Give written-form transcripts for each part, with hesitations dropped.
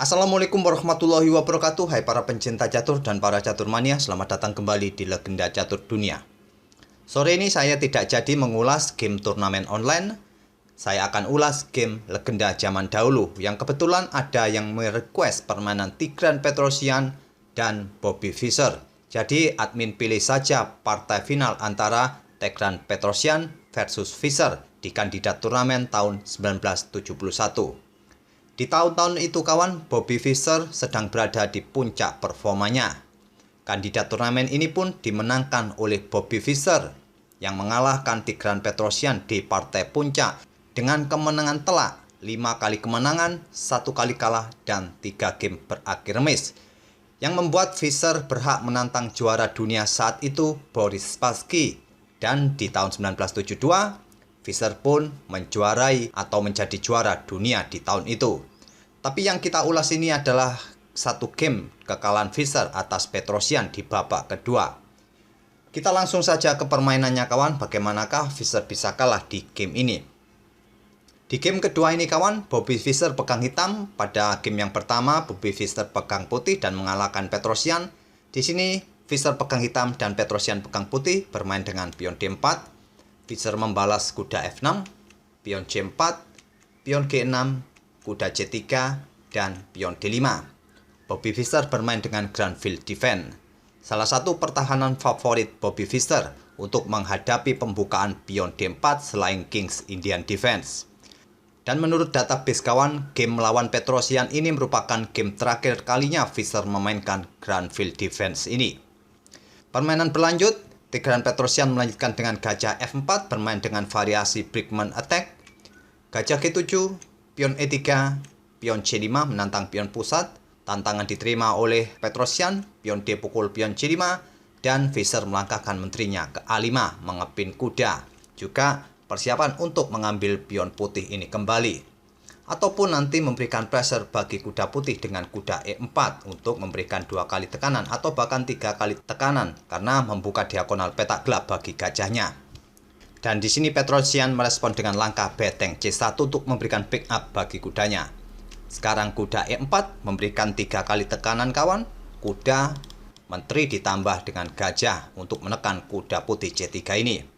Assalamualaikum warahmatullahi wabarakatuh. Hai para pencinta catur dan para catur mania, selamat datang kembali di Legenda Catur Dunia. Sore ini saya tidak jadi mengulas game turnamen online. Saya akan ulas game legenda zaman dahulu yang kebetulan ada yang merequest permainan Tigran Petrosyan dan Bobby Fischer. Jadi admin pilih saja partai final antara Tigran Petrosyan versus Fischer di kandidat turnamen tahun 1971. Di tahun-tahun itu kawan, Bobby Fischer sedang berada di puncak performanya. Kandidat turnamen ini pun dimenangkan oleh Bobby Fischer yang mengalahkan Tigran Petrosyan di partai puncak dengan kemenangan telak 5 kali kemenangan, 1 kali kalah, dan 3 game berakhir remis. Yang membuat Fischer berhak menantang juara dunia saat itu Boris Spassky. Dan di tahun 1972, Fischer pun menjuarai atau menjadi juara dunia di tahun itu. Tapi yang kita ulas ini adalah satu game kekalahan Fischer atas Petrosyan di babak kedua. Kita langsung saja ke permainannya kawan, bagaimanakah Fischer bisa kalah di game ini. Di game kedua ini kawan, Bobby Fischer pegang hitam. Pada game yang pertama, Bobby Fischer pegang putih dan mengalahkan Petrosyan. Di sini Fischer pegang hitam dan Petrosyan pegang putih, bermain dengan pion D4. Fischer membalas kuda F6, pion C4, pion G6, kuda C3, dan pion D5. Bobby Fischer bermain dengan Granville Defense, salah satu pertahanan favorit Bobby Fischer untuk menghadapi pembukaan pion D4 selain King's Indian Defense. Dan menurut database kawan, game melawan Petrosyan ini merupakan game terakhir kalinya Fischer memainkan Granville Defense ini. Permainan berlanjut, Tigran Petrosyan melanjutkan dengan gajah F4 bermain dengan variasi Brickman Attack, gajah G7, pion E3, pion C5 menantang pion pusat. Tantangan diterima oleh Petrosyan, pion D pukul pion C5, dan Fischer melangkahkan menterinya ke A5 mengepin kuda. Juga persiapan untuk mengambil pion putih ini kembali. Ataupun nanti memberikan pressure bagi kuda putih dengan kuda E4 untuk memberikan 2 kali tekanan atau bahkan 3 kali tekanan karena membuka diagonal petak gelap bagi gajahnya. Dan di sini Petrosyan merespon dengan langkah beteng C1 untuk memberikan pick up bagi kudanya. Sekarang kuda E4 memberikan 3 kali tekanan kawan. Kuda menteri ditambah dengan gajah untuk menekan kuda putih C3 ini.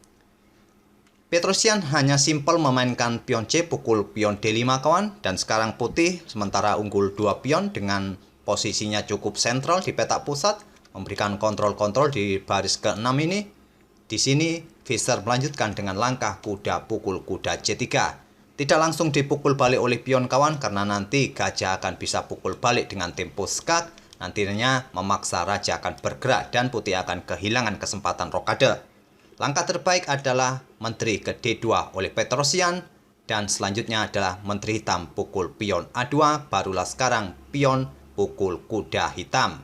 Petrosyan hanya simpel memainkan pion C pukul pion D5 kawan. Dan sekarang putih sementara unggul 2 pion dengan posisinya cukup sentral di petak pusat, memberikan kontrol-kontrol di baris ke-6 ini. Di sini Fischer melanjutkan dengan langkah kuda pukul kuda C3. Tidak langsung dipukul balik oleh pion kawan karena nanti gajah akan bisa pukul balik dengan tempo skak. Nantinya memaksa raja akan bergerak dan putih akan kehilangan kesempatan rokade. Langkah terbaik adalah menteri ke D2 oleh Petrosyan. Dan selanjutnya adalah menteri hitam pukul pion A2. Barulah sekarang pion pukul kuda hitam.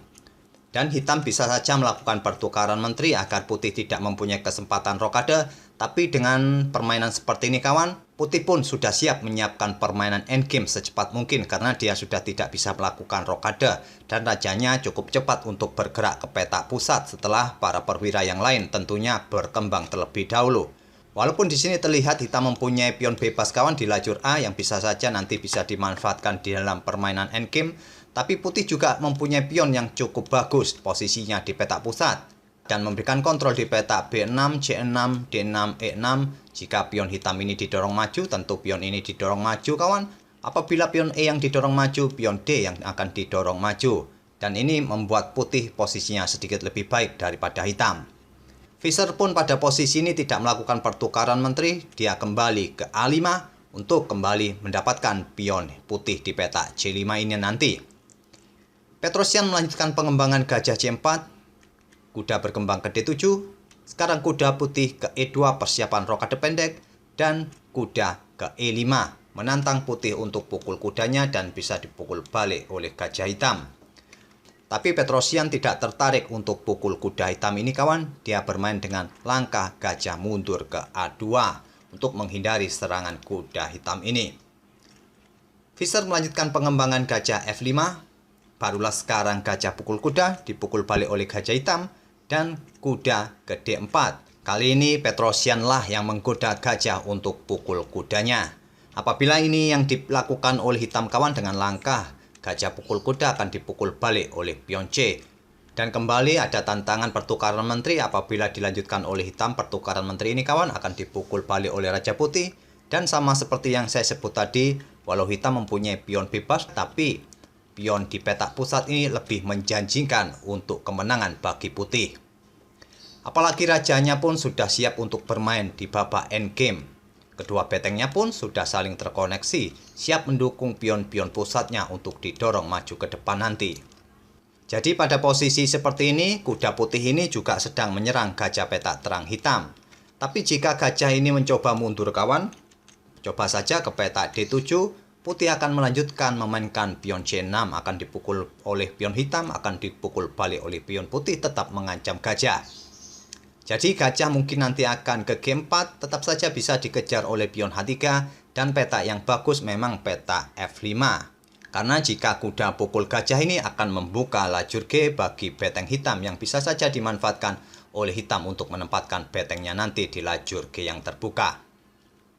Dan hitam bisa saja melakukan pertukaran menteri agar putih tidak mempunyai kesempatan rokade. Tapi dengan permainan seperti ini kawan, putih pun sudah siap menyiapkan permainan endgame secepat mungkin karena dia sudah tidak bisa melakukan rokade. Dan rajanya cukup cepat untuk bergerak ke petak pusat setelah para perwira yang lain tentunya berkembang terlebih dahulu. Walaupun di sini terlihat hitam mempunyai pion bebas kawan di lajur A yang bisa saja nanti bisa dimanfaatkan di dalam permainan endgame. Tapi putih juga mempunyai pion yang cukup bagus posisinya di petak pusat. Dan memberikan kontrol di petak B6, C6, D6, E6. Jika pion hitam ini didorong maju, tentu pion ini didorong maju kawan. Apabila pion E yang didorong maju, pion D yang akan didorong maju. Dan ini membuat putih posisinya sedikit lebih baik daripada hitam. Fischer pun pada posisi ini tidak melakukan pertukaran menteri. Dia kembali ke A5 untuk kembali mendapatkan pion putih di petak C5 ini nanti. Petrosyan melanjutkan pengembangan gajah C4. Kuda berkembang ke D7, sekarang kuda putih ke E2 persiapan rokade pendek, dan kuda ke E5 menantang putih untuk pukul kudanya dan bisa dipukul balik oleh gajah hitam. Tapi Petrosyan tidak tertarik untuk pukul kuda hitam ini kawan, dia bermain dengan langkah gajah mundur ke A2 untuk menghindari serangan kuda hitam ini. Fischer melanjutkan pengembangan gajah F5, barulah sekarang gajah pukul kuda dipukul balik oleh gajah hitam, dan kuda ke D4. Kali ini Petrosyan lah yang menggoda gajah untuk pukul kudanya. Apabila ini yang dilakukan oleh hitam kawan dengan langkah gajah pukul kuda akan dipukul balik oleh pion C. Dan kembali ada tantangan pertukaran menteri. Apabila dilanjutkan oleh hitam, pertukaran menteri ini kawan akan dipukul balik oleh raja putih. Dan sama seperti yang saya sebut tadi, walau hitam mempunyai pion bebas, tapi pion di petak pusat ini lebih menjanjikan untuk kemenangan bagi putih. Apalagi rajanya pun sudah siap untuk bermain di babak endgame. Kedua betengnya pun sudah saling terkoneksi, siap mendukung pion-pion pusatnya untuk didorong maju ke depan nanti. Jadi pada posisi seperti ini, kuda putih ini juga sedang menyerang gajah petak terang hitam. Tapi jika gajah ini mencoba mundur kawan, coba saja ke petak D7, putih akan melanjutkan memainkan pion C6, akan dipukul oleh pion hitam, akan dipukul balik oleh pion putih, tetap mengancam gajah. Jadi gajah mungkin nanti akan ke G4, tetap saja bisa dikejar oleh pion H3, dan petak yang bagus memang petak F5. Karena jika kuda pukul gajah ini akan membuka lajur G bagi beteng hitam yang bisa saja dimanfaatkan oleh hitam untuk menempatkan betengnya nanti di lajur G yang terbuka.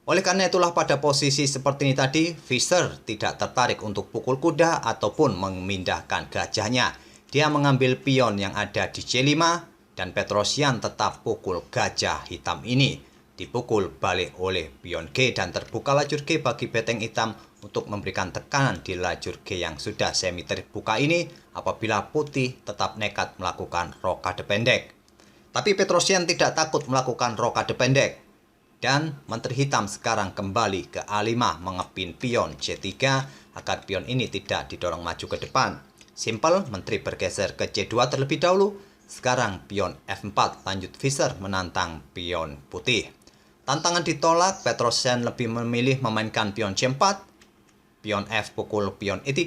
Oleh karena itulah pada posisi seperti ini tadi, Fischer tidak tertarik untuk pukul kuda ataupun memindahkan gajahnya. Dia mengambil pion yang ada di C5 dan Petrosian tetap pukul gajah hitam ini. Dipukul balik oleh pion G dan terbuka lajur G bagi beteng hitam untuk memberikan tekanan di lajur G yang sudah semi terbuka ini apabila putih tetap nekat melakukan rokade pendek. Tapi Petrosian tidak takut melakukan rokade pendek. Dan menteri hitam sekarang kembali ke A5 mengepin pion C3 agar pion ini tidak didorong maju ke depan. Simpel, menteri bergeser ke C2 terlebih dahulu. Sekarang pion F4 lanjut Fischer menantang pion putih. Tantangan ditolak, Petrosian lebih memilih memainkan pion C4, pion F pukul pion E3.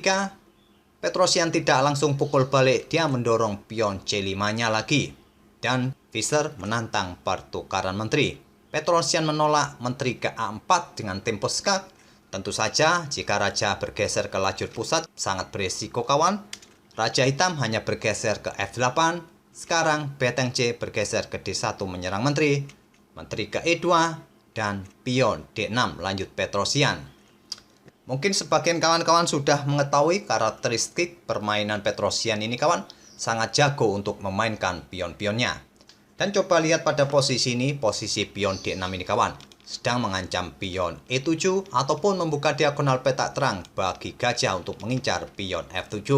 Petrosian tidak langsung pukul balik, dia mendorong pion C5-nya lagi. Dan Fischer menantang pertukaran menteri. Petrosian menolak menteri ke A4 dengan tempo skak. Tentu saja jika raja bergeser ke lajur pusat sangat berisiko kawan. Raja hitam hanya bergeser ke F8. Sekarang beteng C bergeser ke D1 menyerang menteri. Menteri ke E2 dan pion D6 lanjut Petrosian. Mungkin sebagian kawan-kawan sudah mengetahui karakteristik permainan Petrosian ini kawan. Sangat jago untuk memainkan pion-pionnya. Dan coba lihat pada posisi ini, posisi pion D6 ini kawan. Sedang mengancam pion E7 ataupun membuka diagonal petak terang bagi gajah untuk mengincar pion F7.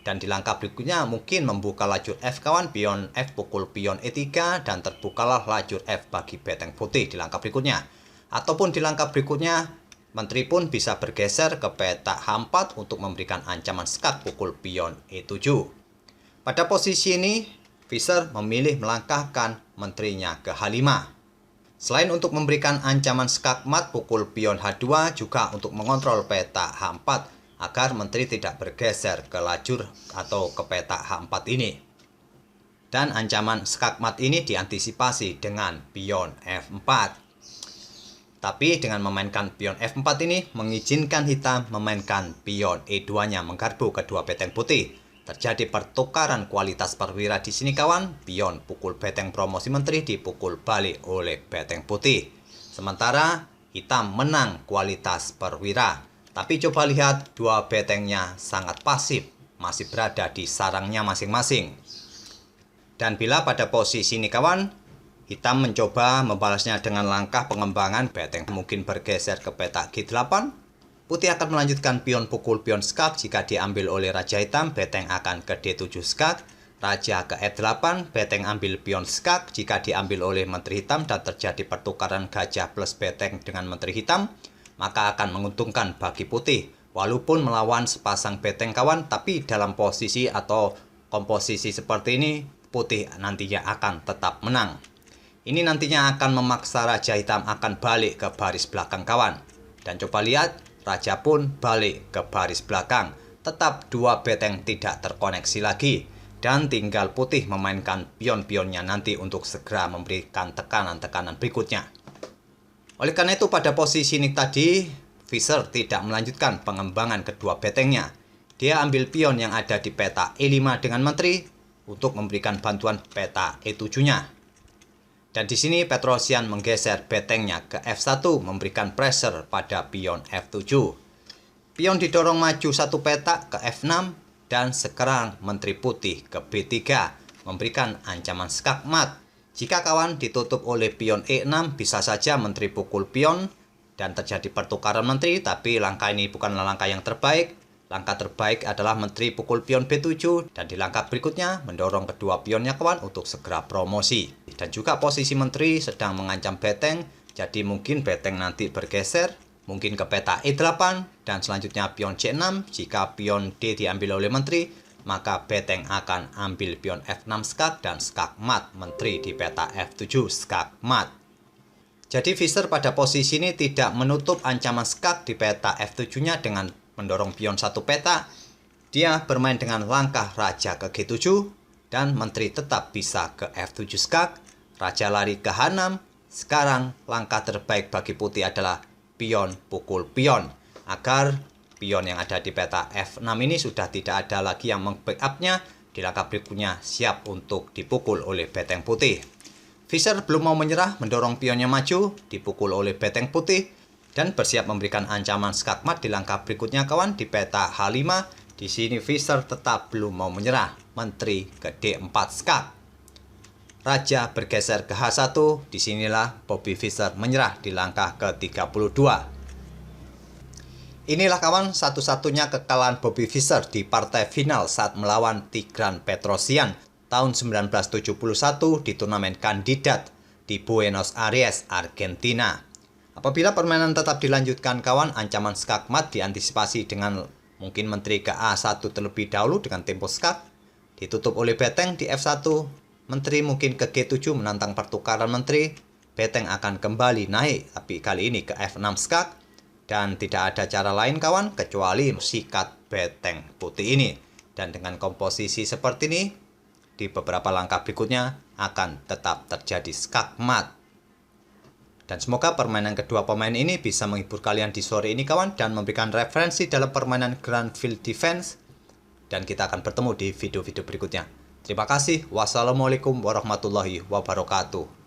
Dan di langkah berikutnya mungkin membuka lajur F kawan, pion F pukul pion E3 dan terbukalah lajur F bagi beteng putih di langkah berikutnya. Ataupun di langkah berikutnya, menteri pun bisa bergeser ke petak H4 untuk memberikan ancaman skak pukul pion E7. Pada posisi ini, Fischer memilih melangkahkan menterinya ke H5. Selain untuk memberikan ancaman skak mat pukul pion H2, juga untuk mengontrol petak H4 agar menteri tidak bergeser ke lajur atau ke petak H4 ini. Dan ancaman skakmat ini diantisipasi dengan pion F4. Tapi dengan memainkan pion F4 ini mengizinkan hitam memainkan pion E2-nya menggarpu kedua beteng putih. Terjadi pertukaran kualitas perwira di sini kawan. Pion pukul beteng promosi menteri dipukul balik oleh beteng putih. Sementara hitam menang kualitas perwira. Tapi coba lihat dua betengnya sangat pasif, masih berada di sarangnya masing-masing. Dan bila pada posisi ini kawan, hitam mencoba membalasnya dengan langkah pengembangan beteng mungkin bergeser ke petak G8. Putih akan melanjutkan pion pukul pion skak jika diambil oleh raja hitam, beteng akan ke D7 skak. Raja ke F8, beteng ambil pion skak jika diambil oleh menteri hitam dan terjadi pertukaran gajah plus beteng dengan menteri hitam. Maka akan menguntungkan bagi putih. Walaupun melawan sepasang beteng kawan, tapi dalam posisi atau komposisi seperti ini, putih nantinya akan tetap menang. Ini nantinya akan memaksa raja hitam akan balik ke baris belakang kawan. Dan coba lihat, raja pun balik ke baris belakang. Tetap dua beteng tidak terkoneksi lagi. Dan tinggal putih memainkan pion-pionnya nanti untuk segera memberikan tekanan-tekanan berikutnya. Oleh karena itu pada posisi ini tadi, Fischer tidak melanjutkan pengembangan kedua betengnya. Dia ambil pion yang ada di peta E5 dengan menteri untuk memberikan bantuan peta E7-nya. Dan di sini Petrosian menggeser betengnya ke F1 memberikan pressure pada pion F7. Pion didorong maju satu petak ke F6 dan sekarang Menteri Putih ke B3 memberikan ancaman skakmat. Jika kawan ditutup oleh pion E6 bisa saja Menteri pukul pion dan terjadi pertukaran menteri, tapi langkah ini bukanlah langkah yang terbaik. Langkah terbaik adalah Menteri pukul pion B7 dan di langkah berikutnya mendorong kedua pionnya kawan untuk segera promosi. Dan juga posisi Menteri sedang mengancam beteng, jadi mungkin beteng nanti bergeser mungkin ke peta E8 dan selanjutnya pion C6. Jika pion D diambil oleh Menteri, maka beteng akan ambil pion F6 skak dan skak mat. Menteri di peta F7 skak mat. Jadi Fischer pada posisi ini tidak menutup ancaman skak di peta F7-nya dengan mendorong pion satu peta. Dia bermain dengan langkah raja ke G7 dan Menteri tetap bisa ke F7 skak. Raja lari ke H6. Sekarang langkah terbaik bagi putih adalah pion pukul pion, agar pion yang ada di peta F6 ini sudah tidak ada lagi yang membackupnya. Di langkah berikutnya siap untuk dipukul oleh beteng putih. Fischer belum mau menyerah, mendorong pionnya maju, dipukul oleh beteng putih, dan bersiap memberikan ancaman skakmat di langkah berikutnya kawan di peta H5. Di sini Fischer tetap belum mau menyerah, Menteri ke D4 skak. Raja bergeser ke H1, disinilah Bobby Fischer menyerah di langkah ke-32. Inilah kawan satu-satunya kekalahan Bobby Fischer di partai final saat melawan Tigran Petrosyan tahun 1971 di turnamen kandidat di Buenos Aires, Argentina. Apabila permainan tetap dilanjutkan kawan, ancaman skakmat diantisipasi dengan mungkin Menteri ke A1 terlebih dahulu dengan tempo skak, ditutup oleh beteng di F1. Menteri mungkin ke G7 menantang pertukaran menteri. Beteng akan kembali naik, tapi kali ini ke F6 skak. Dan tidak ada cara lain kawan kecuali sikat beteng putih ini. Dan dengan komposisi seperti ini, di beberapa langkah berikutnya akan tetap terjadi skak mat. Dan semoga permainan kedua pemain ini bisa menghibur kalian di sore ini kawan, dan memberikan referensi dalam permainan Grand Field Defense. Dan kita akan bertemu di video-video berikutnya. Terima kasih. Wassalamualaikum warahmatullahi wabarakatuh.